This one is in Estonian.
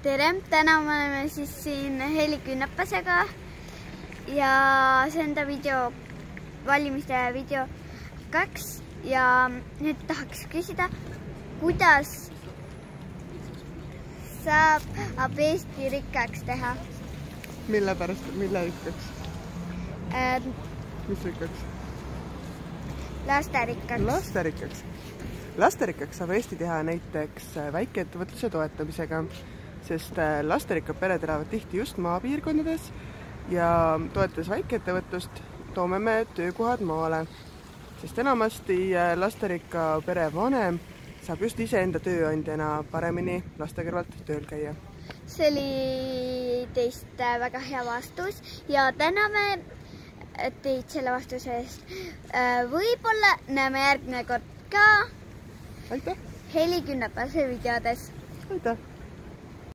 tere! Täna me oleme siis siin Heli Künnapasega ja see on ta valimiste video 2 ja nüüd tahaks küsida, kuidas saab Eesti rikkaks teha? Mille pärast, mille rikkaks? Mis rikkaks? Lasterikkaks. Lasterikkaks. Lasterikkaks saab Eesti teha näiteks väikeettevõtluse toetamisega, sest lasterikkad pered elavad tihti just maapiirkondades ja toetades väikeettevõtlust toome me töökohad maale, sest enamasti lasterikka pere vanem saab just iseenda tööandjana paremini laste kõrvalt tööl käia. See oli teist väga hea vastus ja täname teid selle vastuse eest. Võib-olla näeme järgmine kord ka Aitäh! Heli Künnapase videodes. Aitäh!